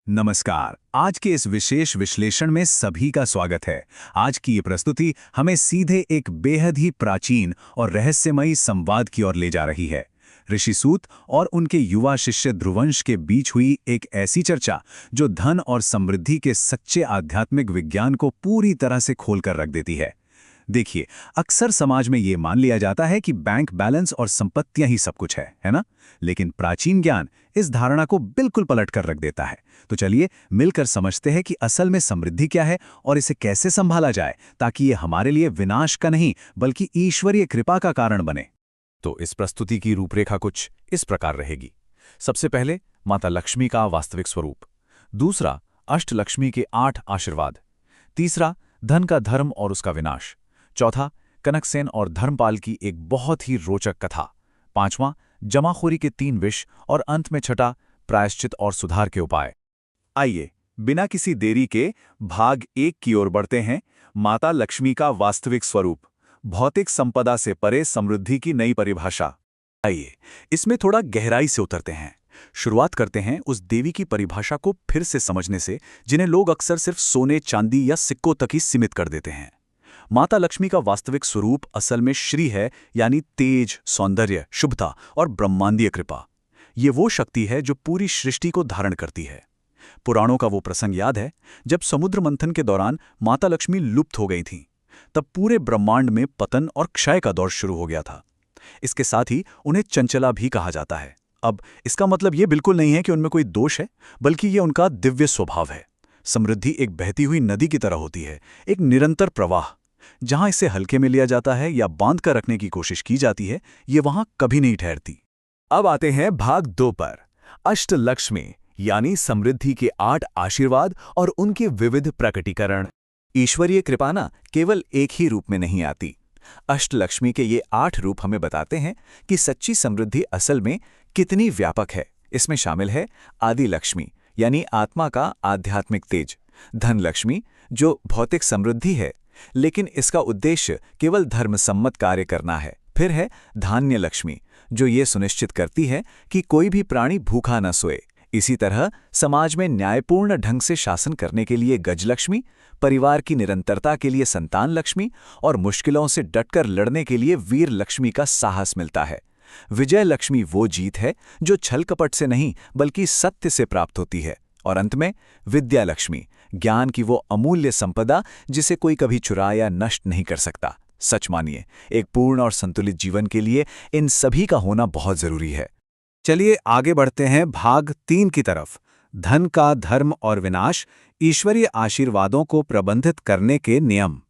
नमस्कार। आज के इस विशेष विश्लेषण में सभी का स्वागत है। आज की ये प्रस्तुति हमें सीधे एक बेहद ही प्राचीन और रहस्यमयी संवाद की ओर ले जा रही है। ऋषि सूत और उनके युवा शिष्य ध्रुवंश के बीच हुई एक ऐसी चर्चा जो धन और समृद्धि के सच्चे आध्यात्मिक विज्ञान को पूरी तरह से खोलकर रख देती है। देखिए, अक्सर समाज में ये मान लिया जाता है कि बैंक बैलेंस और संपत्तियां ही सब कुछ है ना? लेकिन प्राचीन ज्ञान इस धारणा को बिल्कुल पलट कर रख देता है। तो चलिए मिलकर समझते हैं कि असल में समृद्धि क्या है और इसे कैसे संभाला जाए ताकि ये हमारे लिए विनाश का नहीं बल्कि ईश्वरीय कृपा का कारण बने। तो इस प्रस्तुति की रूपरेखा कुछ इस प्रकार रहेगी। सबसे पहले माता लक्ष्मी का वास्तविक स्वरूप, दूसरा अष्टलक्ष्मी के 8 आशीर्वाद, तीसरा धन का धर्म और उसका विनाश, चौथा कनकसेन और धर्मपाल की एक बहुत ही रोचक कथा, पांचवां जमाखोरी के 3 विष और अंत में छठा प्रायश्चित और सुधार के उपाय। आइए बिना किसी देरी के भाग 1 की ओर बढ़ते हैं। माता लक्ष्मी का वास्तविक स्वरूप, भौतिक संपदा से परे समृद्धि की नई परिभाषा। आइए इसमें थोड़ा गहराई से उतरते हैं। शुरुआत करते हैं उस देवी की परिभाषा को फिर से समझने से जिन्हें लोग अक्सर सिर्फ सोने, चांदी या सिक्कों तक ही सीमित कर देते हैं। माता लक्ष्मी का वास्तविक स्वरूप असल में श्री है, यानी तेज, सौंदर्य, शुभता और ब्रह्मांडीय कृपा। ये वो शक्ति है जो पूरी सृष्टि को धारण करती है। पुराणों का वो प्रसंग याद है जब समुद्र मंथन के दौरान माता लक्ष्मी लुप्त हो गई थीं। तब पूरे ब्रह्मांड में पतन और क्षय का दौर शुरू हो गया था। इसके साथ ही उन्हें चंचला भी कहा जाता है। अब इसका मतलब ये बिल्कुल नहीं है कि उनमें कोई दोष है, बल्कि ये उनका दिव्य स्वभाव है। समृद्धि एक बहती हुई नदी की तरह होती है, एक निरंतर प्रवाह। जहां इसे हल्के में लिया जाता है या बांध कर रखने की कोशिश की जाती है, ये वहां कभी नहीं ठहरती। अब आते हैं भाग 2 पर, अष्टलक्ष्मी यानी समृद्धि के 8 आशीर्वाद और उनके विविध प्रकटीकरण। ईश्वरीय कृपा ना केवल एक ही रूप में नहीं आती। अष्टलक्ष्मी के ये 8 रूप हमें बताते हैं कि सच्ची समृद्धि असल में कितनी व्यापक है। इसमें शामिल है आदि लक्ष्मी यानी आत्मा का आध्यात्मिक तेज, धन लक्ष्मी जो भौतिक समृद्धि है लेकिन इसका उद्देश्य केवल धर्मसम्मत कार्य करना है। फिर है धान्य लक्ष्मी जो ये सुनिश्चित करती है कि कोई भी प्राणी भूखा न सोए। इसी तरह समाज में न्यायपूर्ण ढंग से शासन करने के लिए गजलक्ष्मी, परिवार की निरंतरता के लिए संतान लक्ष्मी और मुश्किलों से डटकर लड़ने के लिए वीर लक्ष्मी का साहस मिलता है। विजय लक्ष्मी वो जीत है जो छल कपट से नहीं बल्कि सत्य से प्राप्त होती है। और अंत में विद्या लक्ष्मी, ज्ञान की वो अमूल्य संपदा जिसे कोई कभी चुरा या नष्ट नहीं कर सकता। सच मानिए, एक पूर्ण और संतुलित जीवन के लिए इन सभी का होना बहुत जरूरी है। चलिए आगे बढ़ते हैं भाग 3 की तरफ, धन का धर्म और विनाश, ईश्वरीय आशीर्वादों को प्रबंधित करने के नियम।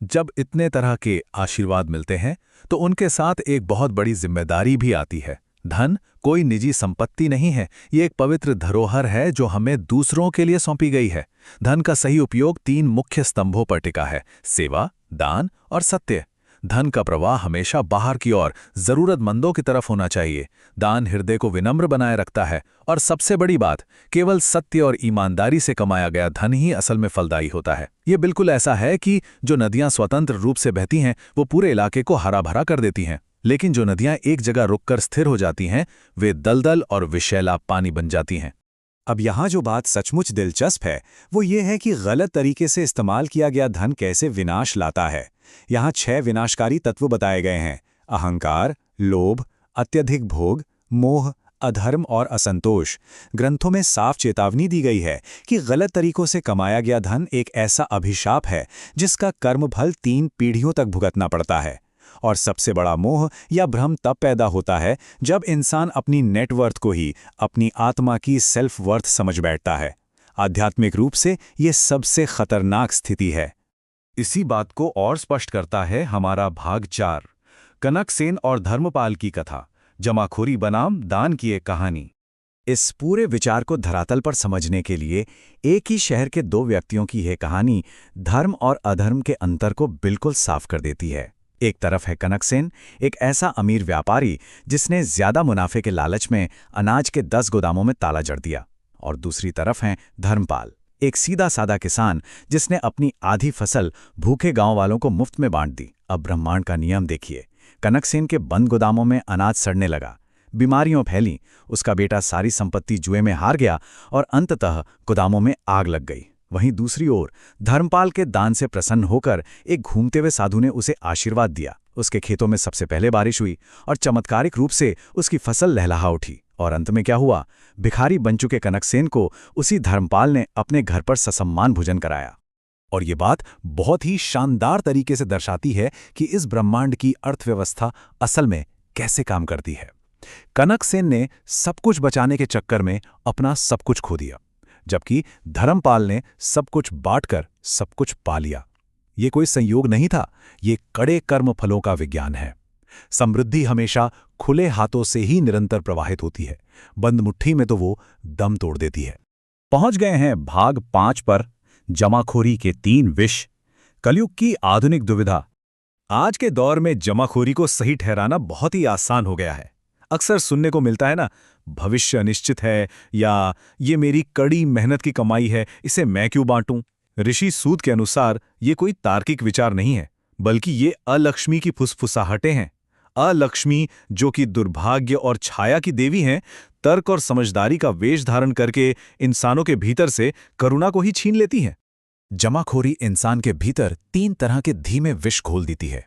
जब इतने तरह के आशीर्वाद मिलते हैं तो उनके साथ एक बहुत बड़ी जिम्मेदारी भी आती है। धन कोई निजी संपत्ति नहीं है, ये एक पवित्र धरोहर है जो हमें दूसरों के लिए सौंपी गई है। धन का सही उपयोग 3 मुख्य स्तंभों पर टिका है: सेवा, दान और सत्य। धन का प्रवाह हमेशा बाहर की ओर जरूरतमंदों की तरफ होना चाहिए। दान हृदय को विनम्र बनाए रखता है और सबसे बड़ी बात, केवल सत्य और ईमानदारी से कमाया गया धन ही असल में फलदायी होता है। ये बिल्कुल ऐसा है कि जो नदियां स्वतंत्र रूप से बहती हैं वो पूरे इलाके को हरा भरा कर देती हैं, लेकिन जो नदियां एक जगह रुककर स्थिर हो जाती हैं वे दलदल और विषैला पानी बन जाती हैं। अब यहाँ जो बात सचमुच दिलचस्प है वो ये है कि गलत तरीके से इस्तेमाल किया गया धन कैसे विनाश लाता है। यहाँ 6 विनाशकारी तत्व बताए गए हैं: अहंकार, लोभ, अत्यधिक भोग, मोह, अधर्म और असंतोष। ग्रंथों में साफ चेतावनी दी गई है कि गलत तरीकों से कमाया गया धन एक ऐसा अभिशाप है जिसका कर्मफल 3 पीढ़ियों तक भुगतना पड़ता है। और सबसे बड़ा मोह या भ्रम तब पैदा होता है जब इंसान अपनी नेटवर्थ को ही अपनी आत्मा की सेल्फ वर्थ समझ बैठता है। आध्यात्मिक रूप से ये सबसे खतरनाक स्थिति है। इसी बात को और स्पष्ट करता है हमारा भाग 4, कनकसेन और धर्मपाल की कथा, जमाखोरी बनाम दान की एक कहानी। इस पूरे विचार को धरातल पर समझने के लिए एक ही शहर के 2 व्यक्तियों की यह कहानी धर्म और अधर्म के अंतर को बिल्कुल साफ कर देती है। एक तरफ है कनकसेन, एक ऐसा अमीर व्यापारी जिसने ज्यादा मुनाफे के लालच में अनाज के 10 गोदामों में ताला जड़ दिया। और दूसरी तरफ है धर्मपाल, एक सीधा सादा किसान जिसने अपनी आधी फसल भूखे गांव वालों को मुफ्त में बांट दी। अब ब्रह्मांड का नियम देखिए, कनकसेन के बंद गोदामों में अनाज सड़ने लगा, बीमारियों फैलीं, उसका बेटा सारी संपत्ति जुए में हार गया और अंततः गोदामों में आग लग गई। वहीं दूसरी ओर धर्मपाल के दान से प्रसन्न होकर एक घूमते हुए साधु ने उसे आशीर्वाद दिया। उसके खेतों में सबसे पहले बारिश हुई और चमत्कारिक रूप से उसकी फसल लहलहा उठी। और अंत में क्या हुआ? भिखारी बन चुके कनकसेन को उसी धर्मपाल ने अपने घर पर ससम्मान भोजन कराया। और ये बात बहुत ही शानदार तरीके से दर्शाती है कि इस ब्रह्मांड की अर्थव्यवस्था असल में कैसे काम करती है। कनकसेन ने सब कुछ बचाने के चक्कर में अपना सब कुछ खो दिया, जबकि धर्मपाल ने सब कुछ बांटकर सब कुछ पा लिया। ये कोई संयोग नहीं था, ये कड़े कर्म फलों का विज्ञान है। समृद्धि हमेशा खुले हाथों से ही निरंतर प्रवाहित होती है, बंद मुट्ठी में तो वो दम तोड़ देती है। पहुंच गए हैं भाग 5 पर, जमाखोरी के 3 विष, कलयुग की आधुनिक दुविधा। आज के दौर में जमाखोरी को सही ठहराना बहुत ही आसान हो गया है। अक्सर सुनने को मिलता है ना, भविष्य अनिश्चित है, या ये मेरी कड़ी मेहनत की कमाई है, इसे मैं क्यों बांटूं। ऋषि सूत के अनुसार ये कोई तार्किक विचार नहीं है, बल्कि ये अलक्ष्मी की फुसफुसाहटें हैं। अलक्ष्मी, जो कि दुर्भाग्य और छाया की देवी हैं, तर्क और समझदारी का वेश धारण करके इंसानों के भीतर से करुणा को ही छीन लेती हैं। जमाखोरी इंसान के भीतर 3 तरह के धीमे विष घोल देती है।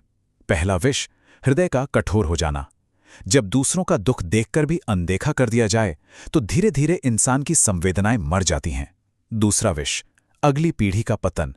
पहला विष, हृदय का कठोर हो जाना। जब दूसरों का दुख देखकर भी अनदेखा कर दिया जाए तो धीरे धीरे इंसान की संवेदनाएं मर जाती हैं। दूसरा विष, अगली पीढ़ी का पतन।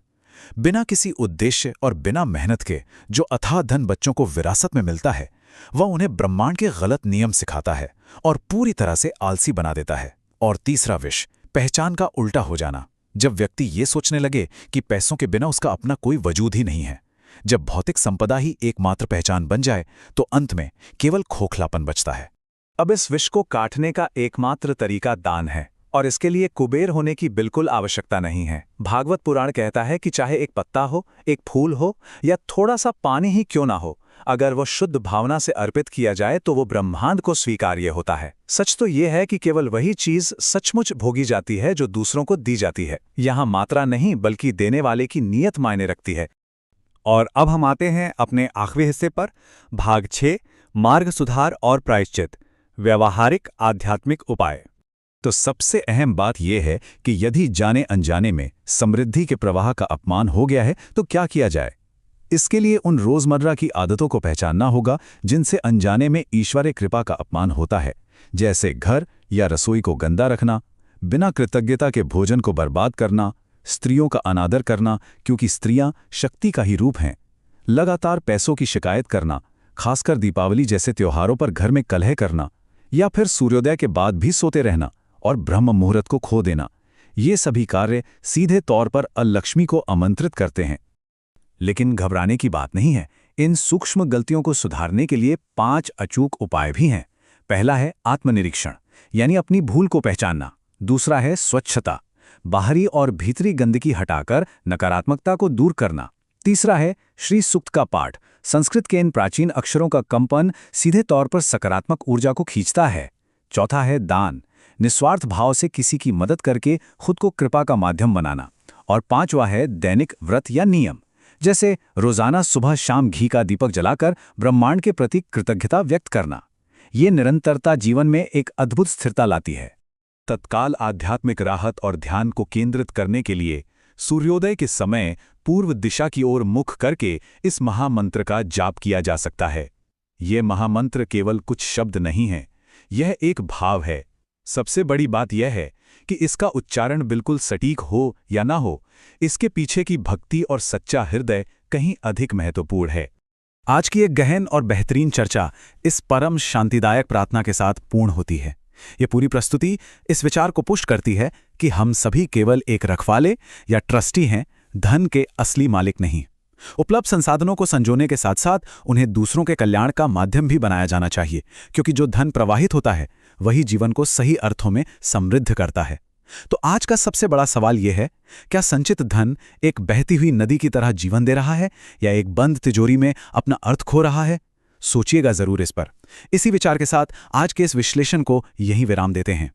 बिना किसी उद्देश्य और बिना मेहनत के जो अथाह धन बच्चों को विरासत में मिलता है, वह उन्हें ब्रह्मांड के गलत नियम सिखाता है और पूरी तरह से आलसी बना देता है। और तीसरा विष, पहचान का उल्टा हो जाना। जब व्यक्ति ये सोचने लगे कि पैसों के बिना उसका अपना कोई वजूद ही नहीं है, जब भौतिक संपदा ही एकमात्र पहचान बन जाए, तो अंत में केवल खोखलापन बचता है। अब इस विष को काटने का एकमात्र तरीका दान है, और इसके लिए कुबेर होने की बिल्कुल आवश्यकता नहीं है। भागवत पुराण कहता है कि चाहे एक पत्ता हो, एक फूल हो, या थोड़ा सा पानी ही क्यों ना हो, अगर वो शुद्ध भावना से अर्पित किया जाए तो वो ब्रह्मांड को स्वीकार्य होता है। सच तो ये है कि केवल वही चीज सचमुच भोगी जाती है जो दूसरों को दी जाती है। यहाँ मात्रा नहीं, बल्कि देने वाले की नीयत मायने रखती है। और अब हम आते हैं अपने आखिरी हिस्से पर, भाग 6, मार्ग सुधार और प्रायश्चित, व्यावहारिक आध्यात्मिक उपाय। तो सबसे अहम बात यह है कि यदि जाने अनजाने में समृद्धि के प्रवाह का अपमान हो गया है तो क्या किया जाए। इसके लिए उन रोजमर्रा की आदतों को पहचानना होगा जिनसे अनजाने में ईश्वरीय कृपा का अपमान होता है, जैसे घर या रसोई को गंदा रखना, बिना कृतज्ञता के भोजन को बर्बाद करना, स्त्रियों का अनादर करना क्योंकि स्त्रियां शक्ति का ही रूप हैं, लगातार पैसों की शिकायत करना, खासकर दीपावली जैसे त्योहारों पर घर में कलह करना, या फिर सूर्योदय के बाद भी सोते रहना और ब्रह्म मुहूर्त को खो देना। ये सभी कार्य सीधे तौर पर अलक्ष्मी को आमंत्रित करते हैं। लेकिन घबराने की बात नहीं है, इन सूक्ष्म गलतियों को सुधारने के लिए 5 अचूक उपाय भी हैं। पहला है आत्मनिरीक्षण, यानी अपनी भूल को पहचानना। दूसरा है स्वच्छता, बाहरी और भीतरी गंदगी हटाकर नकारात्मकता को दूर करना। तीसरा है श्री सूक्त का पाठ, संस्कृत के इन प्राचीन अक्षरों का कंपन सीधे तौर पर सकारात्मक ऊर्जा को खींचता है। चौथा है दान, निस्वार्थ भाव से किसी की मदद करके खुद को कृपा का माध्यम बनाना। और 5वां है दैनिक व्रत या नियम, जैसे रोजाना सुबह शाम घी का दीपक जलाकर ब्रह्मांड के प्रति कृतज्ञता व्यक्त करना। ये निरंतरता जीवन में एक अद्भुत स्थिरता लाती है। तत्काल आध्यात्मिक राहत और ध्यान को केंद्रित करने के लिए सूर्योदय के समय पूर्व दिशा की ओर मुख करके इस महामंत्र का जाप किया जा सकता है। यह महामंत्र केवल कुछ शब्द नहीं है, यह एक भाव है। सबसे बड़ी बात यह है कि इसका उच्चारण बिल्कुल सटीक हो या ना हो, इसके पीछे की भक्ति और सच्चा हृदय कहीं अधिक महत्वपूर्ण है। आज की एक गहन और बेहतरीन चर्चा इस परम शांतिदायक प्रार्थना के साथ पूर्ण होती है। ये पूरी प्रस्तुति इस विचार को पुष्ट करती है कि हम सभी केवल एक रखवाले या ट्रस्टी हैं, धन के असली मालिक नहीं। उपलब्ध संसाधनों को संजोने के साथ साथ उन्हें दूसरों के कल्याण का माध्यम भी बनाया जाना चाहिए, क्योंकि जो धन प्रवाहित होता है वही जीवन को सही अर्थों में समृद्ध करता है। तो आज का सबसे बड़ा सवाल यह है, क्या संचित धन एक बहती हुई नदी की तरह जीवन दे रहा है या एक बंद तिजोरी में अपना अर्थ खो रहा है? सोचिएगा जरूर इस पर। इसी विचार के साथ आज के इस विश्लेषण को यहीं विराम देते हैं।